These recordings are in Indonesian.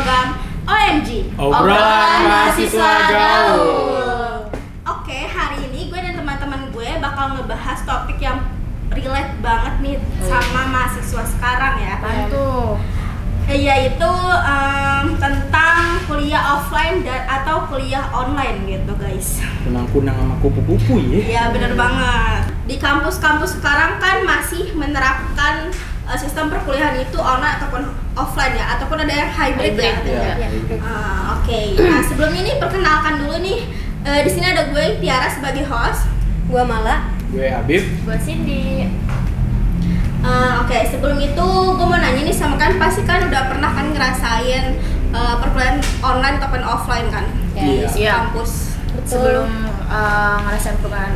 program OMG, Obrolan Mahasiswa Gaul. Oke, hari ini gue dan teman-teman gue bakal ngebahas topik yang relate banget nih sama mahasiswa sekarang ya. Bantu. Yaitu tentang kuliah offline atau kuliah online gitu guys. Kunang-kunang sama kupu-kupu ya. Iya bener banget. Di kampus-kampus sekarang kan masih menerapkan sistem perkuliahan itu online ataupun offline ya, ataupun ada yang hybrid ya. Oke. Nah sebelum ini perkenalkan dulu nih. Di sini ada gue Tiara sebagai host. Gue Mala. Gue Habib. Gue Cindy. Oke, sebelum itu gue mau nanya nih sama kan pasti kan udah pernah kan ngerasain perkuliahan online ataupun offline kan Iya. di kampus. Sebelum ngerasain perkuliahan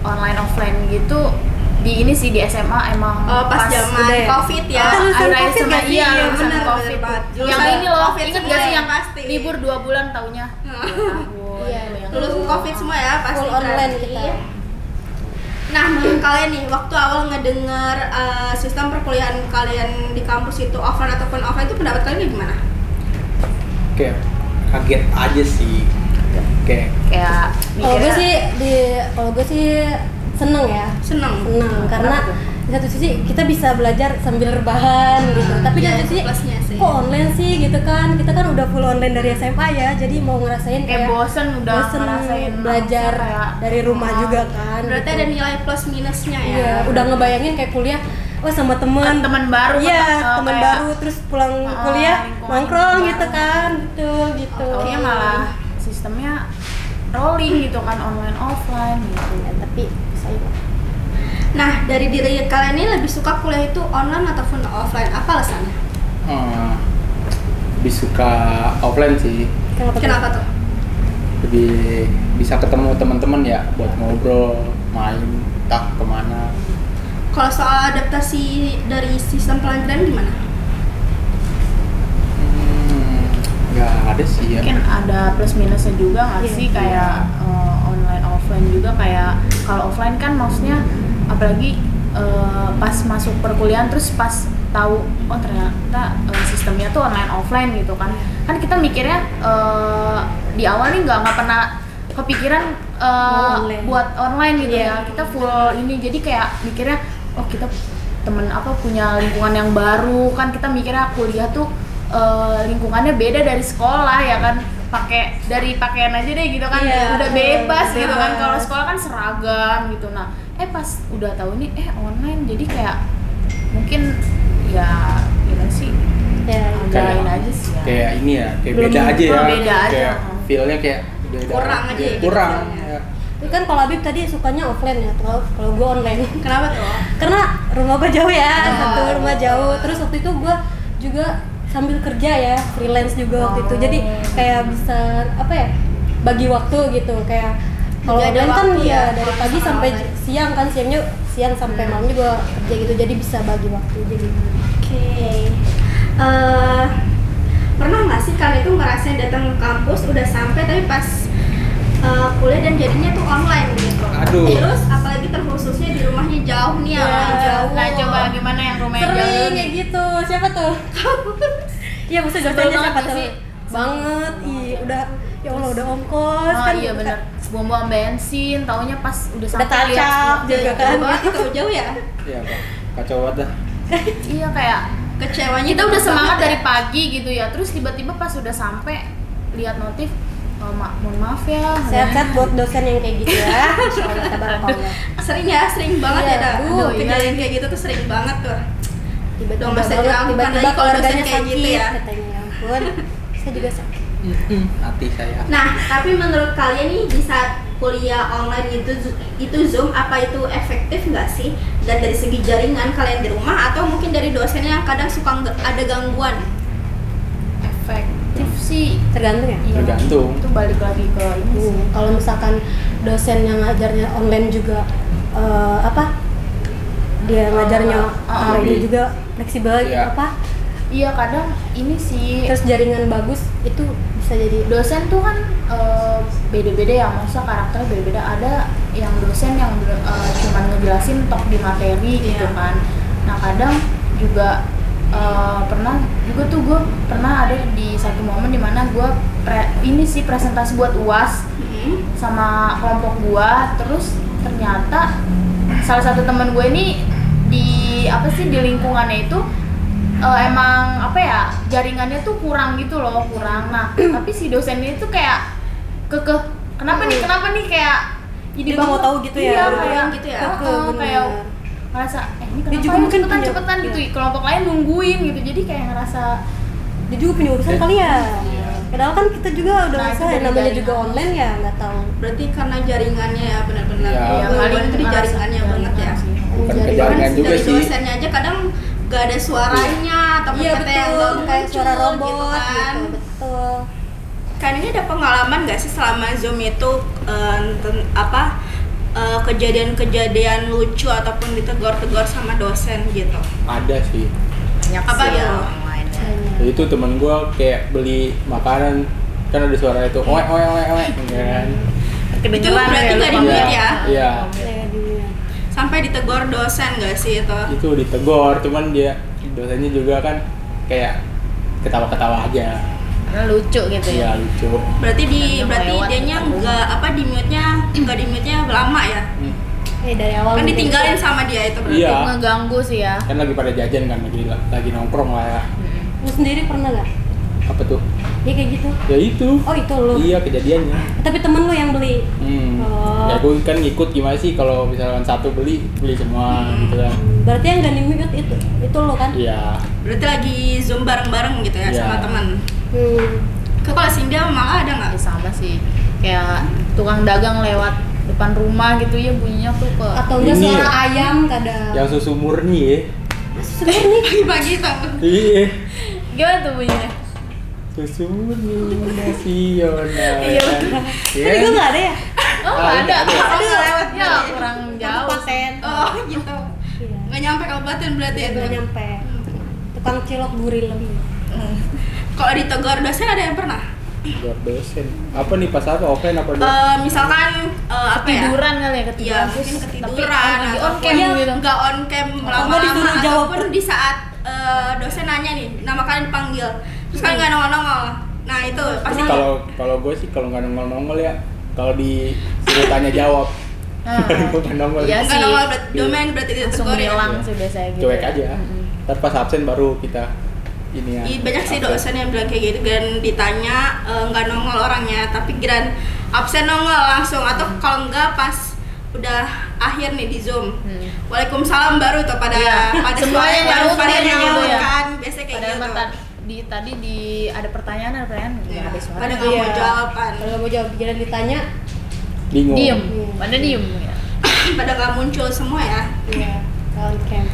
online offline gitu di ini sih di SMA emang Pas zaman udah ya? COVID ya. akhir-akhir COVID sama nggak sih? iya Iya, lulusan bener, COVID bener tuh. banget. Yang Jurusan ini loh, COVID inget semua gak sih ya, yang pasti. libur 2 bulan taunya 2 tahun. Iya. Lulus COVID semua ya pasti. Full online berarti. kita. Nah, menurut kalian nih waktu awal ngedenger sistem perkuliahan kalian di kampus itu offline ataupun offline itu pendapat kalian gimana? Kayak kaget aja sih. Kayak Kayak Kalau gue sih seneng ya. Seneng. Karena Kenapa tuh? di satu sisi kita bisa belajar sambil rebahan gitu. Tapi di Iya, satu sisi plusnya sih. kok online sih gitu kan. Kita kan udah full online dari SMA ya. Jadi mau ngerasain kayak bosen udah bosen ngerasain belajar kayak dari rumah juga kan. Berarti gitu. ada nilai plus minusnya ya. Iya, udah ngebayangin kayak kuliah sama teman baru iya kan, teman kayak baru terus pulang kuliah lingkungan nongkrong baru. gitu kan gitu Kayaknya malah sistemnya rolling gitu kan online offline gitu. Ya, tapi saya Nah, dari diri kalian ini lebih suka kuliah itu online ataupun offline? Apa alasannya? lebih suka offline sih. Kenapa tuh? Lebih bisa ketemu teman-teman ya buat ngobrol, main, tak kemana. Kalau soal adaptasi dari sistem pelajaran gimana? Nggak ada sih ya. Mungkin ada plus minusnya juga nggak Iya. sih kayak online offline juga. Kayak kalau offline kan maksudnya apalagi pas masuk perkuliahan terus pas tahu oh ternyata sistemnya tuh online offline gitu kan kita mikirnya di awal nih nggak pernah kepikiran Online. buat online gitu Iya. ya, kita full ini jadi kayak mikirnya oh kita punya lingkungan yang baru kan, kita mikirnya kuliah tuh lingkungannya beda dari sekolah ya kan, dari pakaian aja deh gitu kan, Iya, udah bebas gitu kan. bebas. Kalau sekolah kan seragam gitu. Nah pas udah tahu ini online jadi kayak mungkin ya gimana sih, ya agak lain aja sih ya. Kayak ini ya, kayak Belum- beda aja ya. beda aja. Kayak feel-nya kayak beda. Kurang aja Iya, gitu. kurang. Ya. Tapi kan kalau Habib tadi sukanya offline ya, kalau gue online. Kenapa tuh? Karena rumah gue jauh ya, Oh. satu rumah jauh. Terus waktu itu gue juga sambil kerja ya, freelance juga waktu itu. Jadi kayak bisa bagi waktu gitu. Kayak kalau Jadi ada online kan waktu ya ya, dari kalau pagi sama sampai online. siang kan, siang sampai malam juga kerja gitu. Jadi bisa bagi waktu jadi. Oke. Pernah nggak sih kalian itu ngerasain datang ke kampus udah sampai tapi pas kuliah dan jadinya tuh online gitu? Aduh. Terus apalagi terkhususnya di rumahnya jauh nih ya, jauh. Nah coba gimana yang rumahnya jauh Sering nih? kayak gitu. Siapa tuh? Iya, maksudnya Sebel dosennya banget siapa gak tuh? sih? Banget. Iya, udah ya Allah udah ongkos Oh kan. iya benar, buang-buang bensin, taunya pas udah Udah sampai lihat tacap juga kan. Jauh banget itu jauh ya. Iya, Pak. Kacau banget dah. iya kayak Kecewanya kita tuh udah semangat banget dari ya. pagi gitu ya, terus tiba-tiba pas udah sampai lihat notif, mohon maaf ya. Sehat-sehat buat dosen yang kayak gitu ya. Insyaallah tabarakallah. Sering banget Iya, ya dah. aduh, Kejadian kayak gitu tuh sering banget tuh. Tiba-tiba Dong, masa banget, diragukan tiba-tiba lagi kalau dosen keluarganya kayak sakit gitu ya. katanya, ya ampun. Saya juga sakit. Hati saya. Nah, tapi menurut kalian nih di saat kuliah online itu Zoom apa itu efektif nggak sih? Dan dari segi jaringan kalian di rumah atau mungkin dari dosennya yang kadang suka ada gangguan? Efektif sih. Tergantung ya. Iya, Tergantung. itu balik lagi ke ini sih. Kalau misalkan dosen yang ngajarnya online juga dia ngajarnya ini lebih. juga fleksibel Iya. Iya kadang ini sih terus jaringan bagus itu bisa jadi dosen tuh kan beda-beda ya, maksudnya karakternya beda-beda. Ada yang dosen yang cuma ngejelasin tok di materi gitu kan. Nah kadang juga pernah juga tuh gue pernah ada di satu gue ini sih presentasi buat UAS sama kelompok gue. Terus ternyata salah satu teman gue ini di lingkungannya itu emang jaringannya tuh kurang gitu loh, kurang. Nah tapi si dosennya itu kayak kenapa nih kayak jadi mau tahu gitu ya, kayak gitu ya. Kayak ngerasa ini kenapa cepetan gitu, kelompok lain nungguin gitu, jadi kayak ngerasa dia juga punya urusan kali ya. Padahal kan kita juga udah usaha, namanya juga online ya, nggak tahu. Berarti karena jaringannya ya benar-benar. Ya, paling itu di jaringannya banget ya. Bukan ke jaringan juga dari sih. dosennya aja kadang gak ada suaranya, atau Iya betul, kayak suara robot gitu kan. Betul. Kan ini ada pengalaman gak sih selama Zoom itu kejadian-kejadian lucu ataupun ditegur-tegur sama dosen gitu? Ada sih. banyak Apa sih tuh? online. Itu temen gue kayak beli makanan kan ada suara itu oek kan. Itu berarti nggak di-mute ya? Iya. Sampai ditegur dosen gak sih itu? Itu ditegur, cuman dosennya juga kan kayak ketawa-ketawa aja. Karena lucu gitu ya. Iya lucu. Berarti Lewat dianya nggak di-mute-nya lama ya? Dari awal Kan ditinggalin sama dia itu berarti. Iya. Ngeganggu sih ya. Kan lagi pada jajan kan, lagi nongkrong lah ya. Lu sendiri pernah nggak? Apa tuh? Ya kayak gitu. Ya itu. Oh itu lu. Iya kejadiannya. Tapi temen lu yang beli. Oh. Ya gue kan ngikut gimana sih kalau misalkan satu beli semua gitu kan. Berarti yang gak di-mute itu lo kan? Iya. Berarti lagi Zoom bareng-bareng gitu ya Iya. sama teman. Kalau Sindia malah ada nggak? Sama sih. Kayak tukang dagang lewat depan rumah gitu ya, bunyinya tuh ke Atau enggak Ini suara ya. ayam kadang. Yang susu murni ya. Sebenarnya Pagi-pagi tuh. Iya. gimana tuh bunyinya? Susu murni nasional. Iya. Tapi gue nggak ada ya. Oh Ah, ada. ada. Ada lewat Ya berarti. kurang jauh. Paten. Oh gitu. Iya. Nggak nyampe kabupaten berarti ya? Nggak nyampe. Tukang cilok gurih lebih. Kalau ditegur dosen ada yang pernah? Buat dosen. Apa nih pas apa offline apa dosen? Misalkan apa ya? Tiduran kali ya Iya, ketiduran. mungkin Terus ketiduran lagi on ataupun cam gitu. nggak on cam Atau nggak disuruh lama-lama jawab. ataupun di saat dosen nanya nih nama kalian dipanggil terus kalian nggak nongol-nongol. Nah itu pasti Kalau gue sih kalau nggak nongol ya, kalau disuruh tanya jawab, bukan nongol. Iya nggak sih. nongol domain berarti Langsung ditegur ya. hilang sih biasanya gitu. Cuek aja. Ntar pas absen baru kita ini ya. Banyak sih absen. dosen yang bilang kayak gitu, dan ditanya nggak nongol orangnya, tapi giran absen nongol langsung, atau kalau nggak pas udah akhir nih di Zoom, Waalaikumsalam baru tuh pada Semuanya baru nyaut pada gitu nyaut ya. kan, biasanya kayak Padahal gitu. tadi ada pertanyaan nggak ada suara. Pada nggak mau Iya. jawab kan, Kalau nggak mau jawab, kira ditanya. Bingung. Diem. Pada diem ya. pada nggak muncul semua ya. Iya. On cam.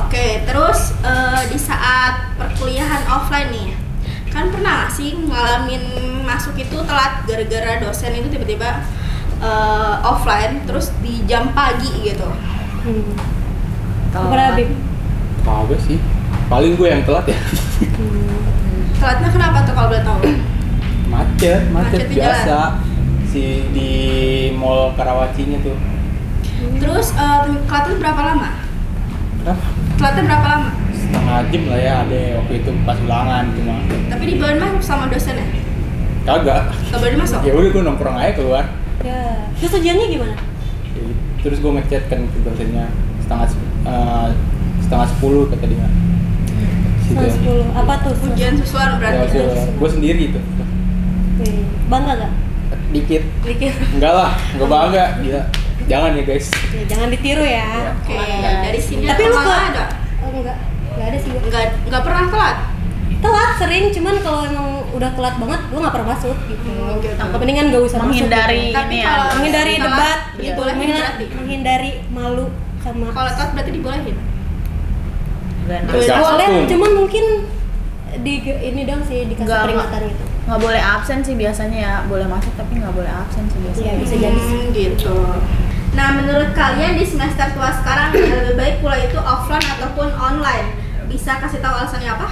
Oke, terus di saat perkuliahan offline nih, kan pernah nggak sih ngalamin masuk itu telat gara-gara dosen itu tiba-tiba offline terus di jam pagi gitu? Pernah Bib? Kagak sih. Paling gue yang telat ya. Telatnya kenapa tuh kalau boleh tahu? Macet Macet di biasa. Di Mall Karawacinya tuh. Terus telatnya berapa lama? Kenapa? Telatnya berapa lama? Setengah jam lah ya, ada waktu itu pas ulangan cuma. Tapi dibawain masuk sama dosennya? Kagak. Gak boleh masuk? Ya udah gue nongkrong aja keluar. Ya. Terus ujiannya gimana? Terus gue ngechat kan ke dosennya setengah 10 kata dia. Situ. 10. Apa tuh? Ujian susulan berarti? Gue sendiri itu. Bangga gak? Dikit. Dikit. Enggak lah, enggak bangga. Gila. Jangan ya guys. Ya, jangan ditiru ya. Oke, dari sini Tapi lu malah kok ada? Oh, enggak ada sih gua. Nggak pernah telat? Telat sering, cuman kalau emang udah telat banget gua nggak pernah masuk gitu. Gitu. Mendingan gak usah Menghindari masuk, Tapi ini kalau ya. menghindari telat, debat ya gitu, bolehin berarti. menghindari malu sama Kalau telat berarti dibolehin? Tergantung. boleh, cuman mungkin di ini dong sih dikasih Nggak, peringatan gitu. Nggak boleh absen sih biasanya ya, boleh masuk tapi nggak boleh absen sih biasanya. Iya, bisa jadi sih. Gitu. Nah, menurut kalian di semester tua sekarang lebih baik kuliah itu offline ataupun online? Bisa kasih tahu alasannya apa?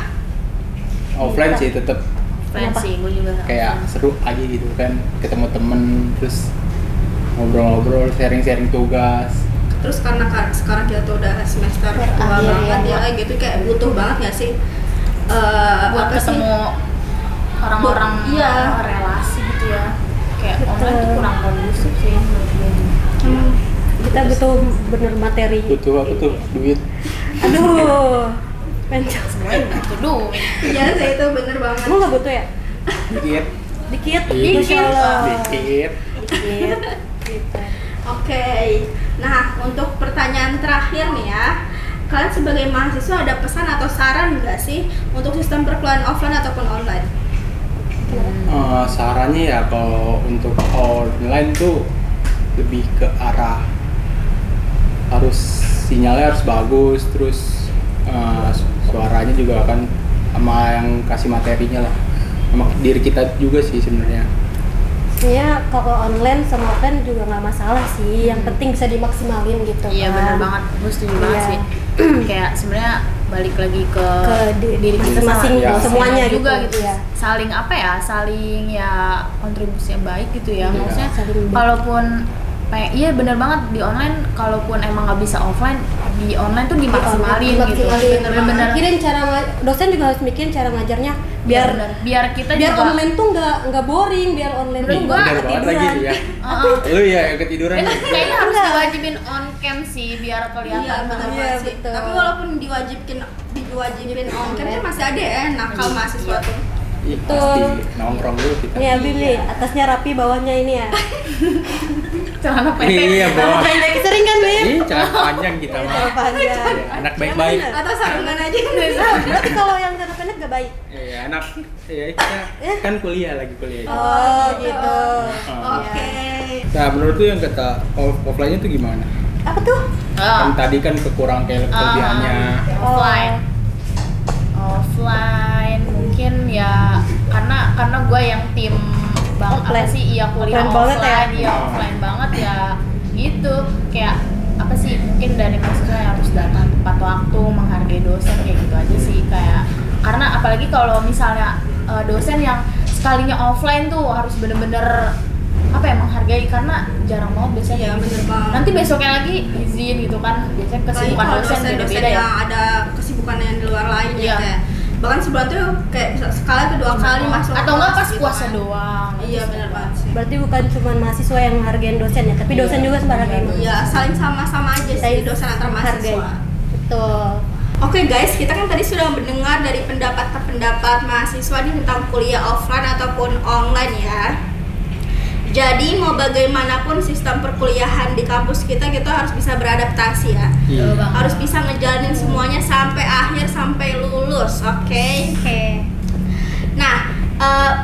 Offline sih tetap Offline sih, gue juga kayak seru aja gitu kan, ketemu temen terus ngobrol-ngobrol, sharing-sharing tugas. Terus karena sekarang kita tuh udah semester tua Berakhir, banget ya. ya, gitu kayak butuh banget nggak sih? buat apa sih? ketemu orang-orang Iya. relasi gitu ya. Kayak Betul. online tuh kurang kondusif sih menurut gue. Kita butuh bener materi. Butuh apa tuh? Duit. Aduh, pencet. Semuanya butuh duit. Iya sih, itu bener banget. Emang nggak butuh ya? Dikit. Dikit. Dikit. Masya Allah. Dikit. Dikit. Gitu. Oke, nah untuk pertanyaan terakhir nih ya, kalian sebagai mahasiswa ada pesan atau saran nggak sih untuk sistem perkuliahan offline ataupun online? Sarannya ya kalau untuk online tuh lebih ke arah harus sinyalnya harus bagus, terus suaranya juga kan sama yang kasih materinya lah, sama diri kita juga sih sebenarnya. Sebenarnya kalau online sama offline juga nggak masalah sih. Yang penting bisa dimaksimalin gitu. Iya kan. benar banget, gue setuju banget Iya. sih. Kayak sebenarnya balik lagi ke Diri masing-masing Ya. semuanya juga gitu. gitu. Iya. Saling apa ya? Saling ya kontribusi yang baik gitu ya. Iya. Maksudnya Saling baik. kalaupun iya benar banget di online, kalaupun emang nggak bisa offline, di online tuh dimaksimalin gitu. Bener-bener Mikirin dosen juga harus mikirin cara ngajarnya biar biar kita biar juga online tuh nggak boring, biar online tuh Menurut nggak gua Bener banget lagi ketiduran. ya. Heeh. Lu ya yang ketiduran. Kayaknya harus Enggak. diwajibin on cam sih biar kelihatan Iya benar Iya, banget sih. betul. Tapi walaupun diwajibin on cam kan masih ada ya nakal mahasiswa tuh. Ih, Tuh. pasti nongkrong dulu kita. Nih Abi nih, atasnya rapi, bawahnya ini ya. celana pendek. Iya, Kalau bawah. pendek sering kan, Bim? Ini celana panjang kita Celana mah. panjang. Ya, anak baik-baik. Atau sarungan aja. Berarti kalau yang celana pendek gak baik? Iya, anak ya kita kan kuliah lagi kuliah. Oh, gitu. Oke. Nah, menurut lu yang kata offline-nya tuh gimana? Apa tuh? Kan tadi kan kekurangan kelebihannya. Offline. Offline mungkin ya karena gue yang tim bang apa Offline. sih iya kuliah Offline banget ya? offline iya offline banget ya gitu kayak apa sih mungkin dari mahasiswa yang harus datang tepat waktu menghargai dosen kayak gitu aja sih kayak karena apalagi kalau misalnya dosen yang sekalinya offline tuh harus bener-bener apa ya menghargai karena jarang banget biasanya Iya, kayak gitu. bener banget. Nanti besoknya lagi izin gitu kan biasanya kesibukan Kalau dosen beda-beda ya. yang ada kesibukan yang di luar lain Iya. ya kayak bahkan sebulan tuh kayak bisa sekali atau dua kali masuk atau enggak kelas pas gitu puasa kan. doang. Iya benar banget sih. Berarti bukan cuma mahasiswa yang menghargai dosen ya, tapi dosen Iya. juga sebenarnya Iya, saling sama-sama aja sih Saling dosen antar menghargai. mahasiswa. Betul. Oke guys, kita kan tadi sudah mendengar dari pendapat mahasiswa nih tentang kuliah offline ataupun online ya. Jadi mau bagaimanapun sistem perkuliahan di kampus kita harus bisa beradaptasi ya. Iya. Harus bisa ngejalanin semuanya sampai akhir, sampai lulus, oke? Oke. Nah,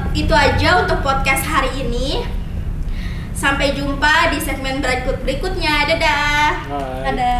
itu aja untuk podcast hari ini. Sampai jumpa di segmen berikutnya. Dadah. Hai. Ada.